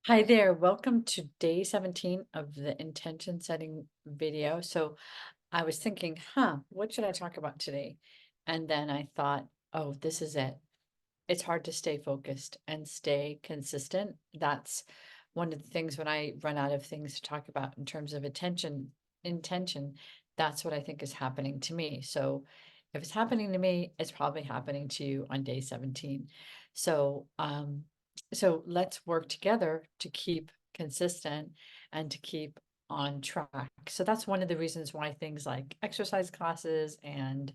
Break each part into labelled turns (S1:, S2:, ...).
S1: Hi there, welcome to day 17 of the intention setting video. So I was thinking, what should I talk about today? And then I thought, oh, this is it. It's hard to stay focused and stay consistent. That's one of the things when I run out of things to talk about in terms of intention, that's what I think is happening to me. So if it's happening to me, it's probably happening to you on day 17. So, so let's work together to keep consistent and to keep on track. So that's one of the reasons why things like exercise classes and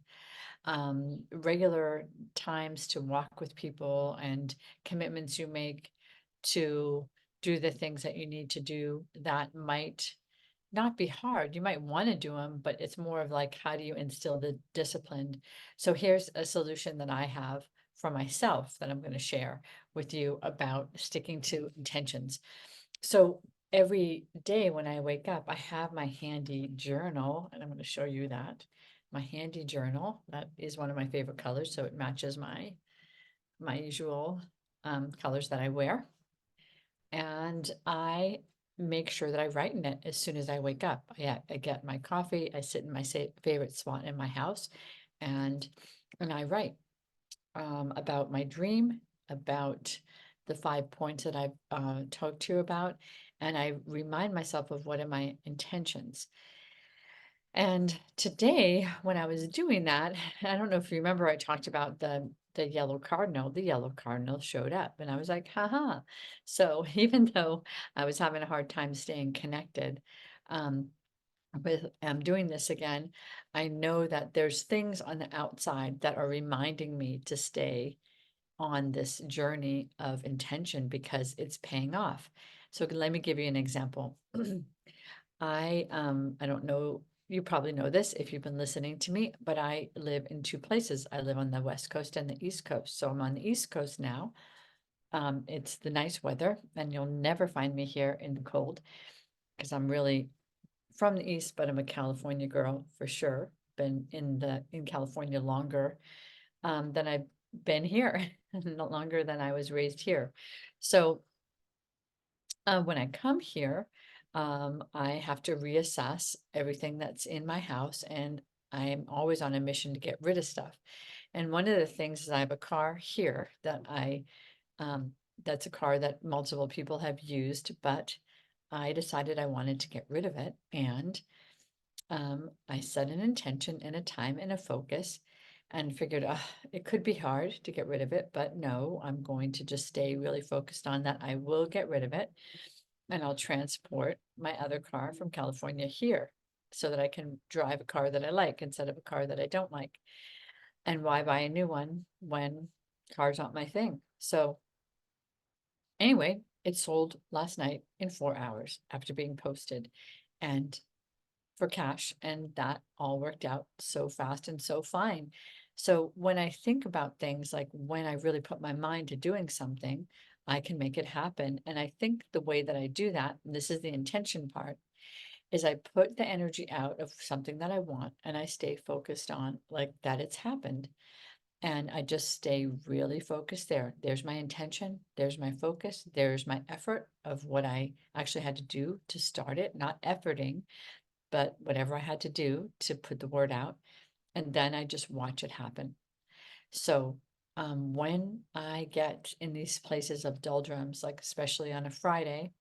S1: regular times to walk with people and commitments you make to do the things that you need to do that might not be hard. You might want to do them, but it's more of like, how do you instill the discipline? So here's a solution that I have for myself that I'm going to share with you about sticking to intentions. So every day when I wake up, I have my handy journal, and I'm going to show you that. My handy journal, that is one of my favorite colors, so it matches my usual colors that I wear. And I make sure that I write in it as soon as I wake up. I get my coffee, I sit in my favorite spot in my house, and I write about my dream, about the 5 points that I've talked to you about, and I remind myself of what are my intentions. And today, when I was doing that, I don't know if you remember, I talked about the yellow cardinal. The yellow cardinal showed up, and I was like, haha. So even though I was having a hard time staying connected, um, with doing this again, I know that there's things on the outside that are reminding me to stay on this journey of intention because it's paying off. So let me give you an example. I don't know, you probably know this if you've been listening to me, but I live in two places. I live on the West Coast and the East Coast. So I'm on the East Coast now. It's the nice weather, and you'll never find me here in the cold because I'm really from the East, but I'm a California girl for sure. Been in California longer than I've been here, no longer than I was raised here. So when I come here, I have to reassess everything that's in my house, and I'm always on a mission to get rid of stuff. And one of the things is I have a car here that um, that's a car that multiple people have used, but I decided I wanted to get rid of it. And I set an intention and a time and a focus and figured it could be hard to get rid of it, but no, I'm going to just stay really focused on that. I will get rid of it, and I'll transport my other car from California here so that I can drive a car that I like instead of a car that I don't like. And why buy a new one when cars aren't my thing? So anyway, it sold last night in 4 hours after being posted. And for cash, and that all worked out so fast and so fine. So when I think about things like when I really put my mind to doing something, I can make it happen. And I think the way that I do that, and this is the intention part, is I put the energy out of something that I want and I stay focused on like that it's happened. And I just stay really focused there. There's my intention, there's my focus, there's my effort of what I actually had to do to start it, not efforting, but whatever I had to do to put the word out, and then I just watch it happen. So when I get in these places of doldrums, like especially on a Friday,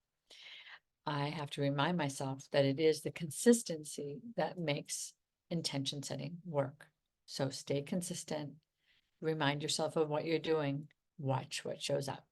S1: I have to remind myself that it is the consistency that makes intention setting work. So stay consistent, remind yourself of what you're doing, watch what shows up.